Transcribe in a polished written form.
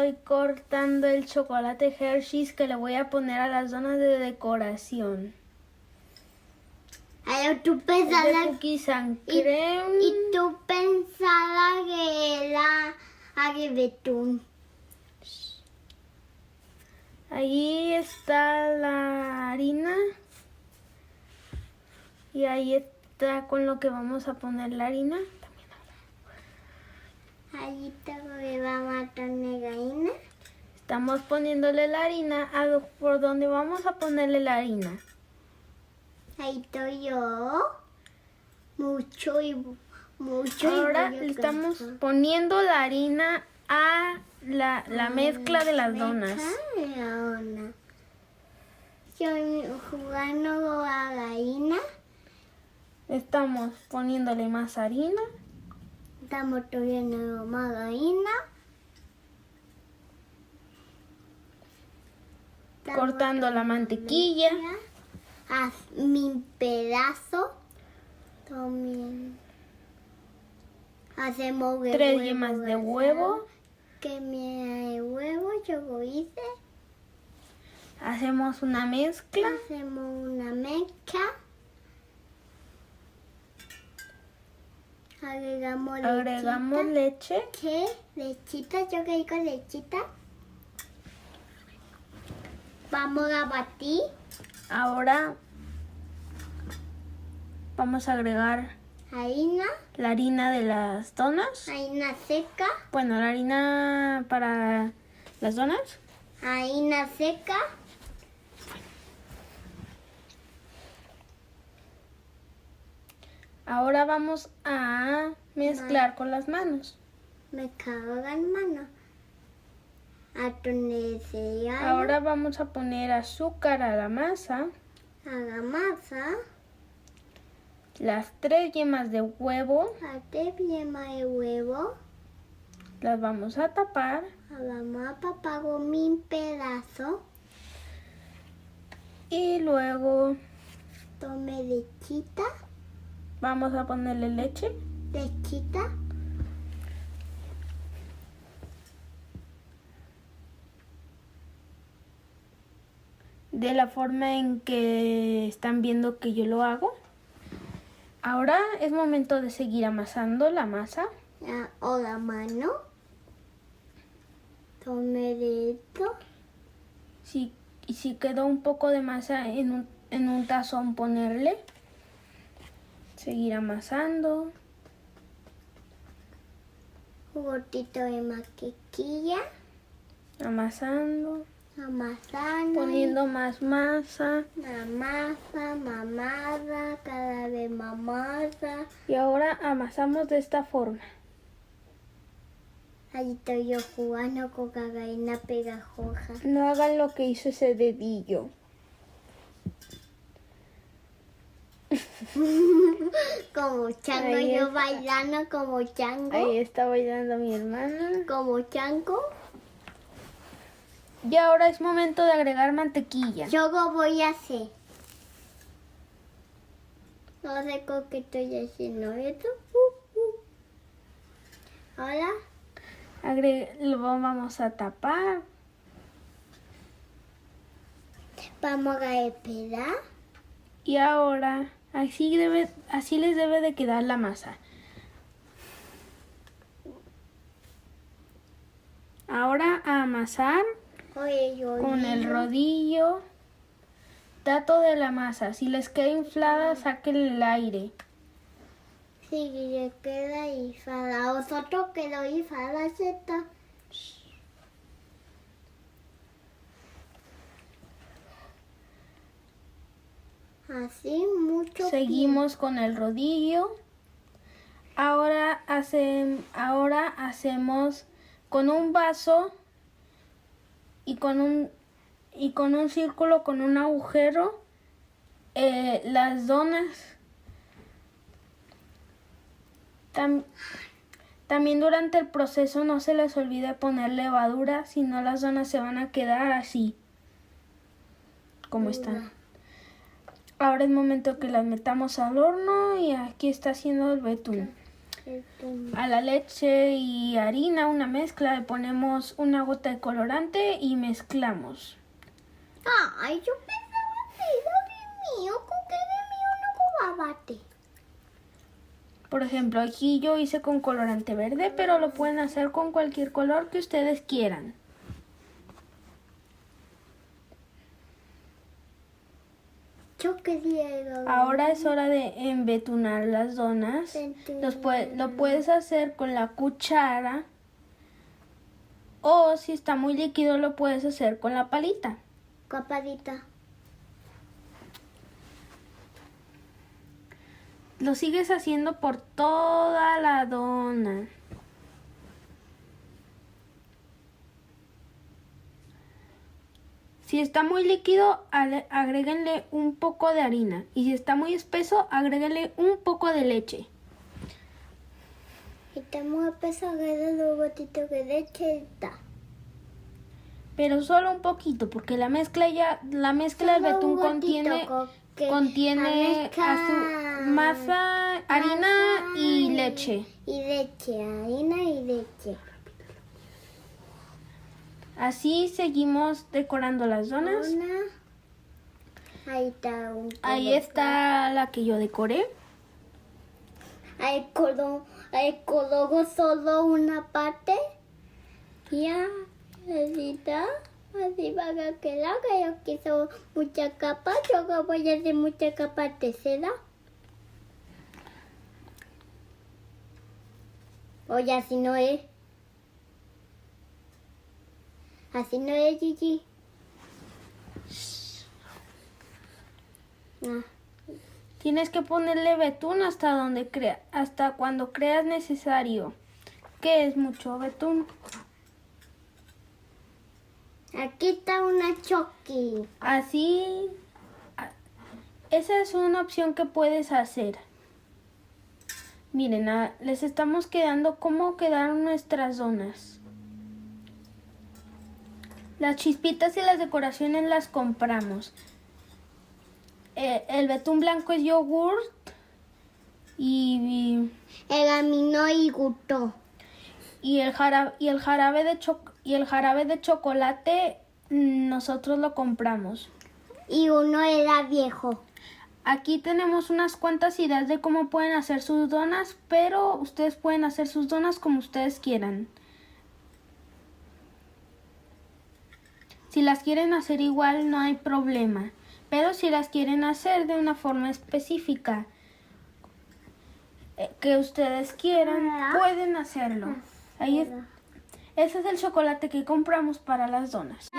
estoy cortando el chocolate Hershey's que le voy a poner a las donas de decoración. Ay, tú Es de pensabas cookies and cream. y tú pensabas que era betún. Ahí está la harina. Y ahí está con lo que vamos a poner la harina. Ahí te voy a matar gallina. Estamos poniéndole la harina por donde vamos a ponerle la harina. Ahí estoy yo. Mucho y mucho. Ahora le estamos poniendo la harina a la mezcla de las donas. Estoy jugando con la gallina. Estamos poniéndole más harina. Estamos poniendo más gallina. Cortando la mantequilla. A mi pedazo. También. Hacemos 3 yemas de huevo. Que mi huevo yo lo hice. Hacemos una mezcla. Hacemos una mezcla. Agregamos leche. ¿Qué? Lechita, yo que digo lechita. Vamos a batir. Ahora vamos a agregar Harina. la harina de las donas. Harina seca. Bueno, la harina para las donas. Harina seca. Ahora vamos a mezclar con las manos. Me cago en mano. A poner cereal. Ahora vamos a poner azúcar a la masa. A la masa. Las 3 yemas de huevo. A te yema de huevo. Las vamos a tapar. Vamos a papar con mi pedazo. Y luego Tome lechita. vamos a ponerle leche. Lechita. De la forma en que están viendo que yo lo hago. Ahora es momento de seguir amasando la masa. O la mano. Tome de esto. Si quedó un poco de masa en un tazón, ponerle. Seguir amasando. Un gotito de mantequilla. Amasando. Amasando. Poniendo más masa. La masa, mamada, cada vez mamada. Y ahora amasamos de esta forma. Ahí estoy yo jugando con la gallina pegajosa. No hagan lo que hizo ese dedillo. Como chango, Ahí yo está. bailando como chango. Ahí está bailando mi hermana. Como chango. Y ahora es momento de agregar mantequilla. Yo lo voy a hacer. No sé con qué estoy haciendo esto. Ahora Lo vamos a tapar. vamos a esperar. Y ahora así les debe de quedar la masa. Ahora a amasar Oye, yo con el rodillo. Dato de la masa. Si les queda inflada, saquen el aire. Sí, le queda inflada. Vosotros quedó inflada, ¿cierto? Así mucho. Seguimos con el rodillo. Ahora hacemos con un vaso y con un círculo con un agujero las donas. También durante el proceso no se les olvide poner levadura, si no las donas se van a quedar así como están. Ahora es momento que las metamos al horno y aquí está haciendo el betún. A la leche y harina, una mezcla, le ponemos una gota de colorante y mezclamos. Ay, yo pensaba que mío, porque de mío no cobabate. Por ejemplo, aquí yo hice con colorante verde, pero lo pueden hacer con cualquier color que ustedes quieran. Yo quería Ahora es hora de embetunar las donas. Lo puedes hacer con la cuchara o si está muy líquido lo puedes hacer con la palita. Capadita. Lo sigues haciendo por toda la dona. Si está muy líquido, agréguenle un poco de harina. Y si está muy espeso, agréguenle un poco de leche. Y estamos a pesar de los gotitos de leche. Pero solo un poquito, porque la mezcla del betún contiene masa, harina y leche. Y leche, harina y leche. Así seguimos decorando las donas. Ahí está Ahí está la que yo decoré. Ahí coloco solo una parte. Ya, así está. Así va a quedar, que yo quiso muchas capas. Yo voy a hacer muchas capas de seda. Oye, así no es. Así no es, Gigi. Tienes que ponerle betún hasta cuando creas necesario. ¿Qué es mucho betún? Aquí está una choqui. Así, esa es una opción que puedes hacer. Miren, les estamos quedando cómo quedaron nuestras donas. Las chispitas y las decoraciones las compramos. El betún blanco es yogurt y El aminó y gustó. y el jarabe de chocolate nosotros lo compramos. Y uno era viejo. Aquí tenemos unas cuantas ideas de cómo pueden hacer sus donas, pero ustedes pueden hacer sus donas como ustedes quieran. Si las quieren hacer igual no hay problema, pero si las quieren hacer de una forma específica que ustedes quieran, pueden hacerlo. Ese es el chocolate que compramos para las donas.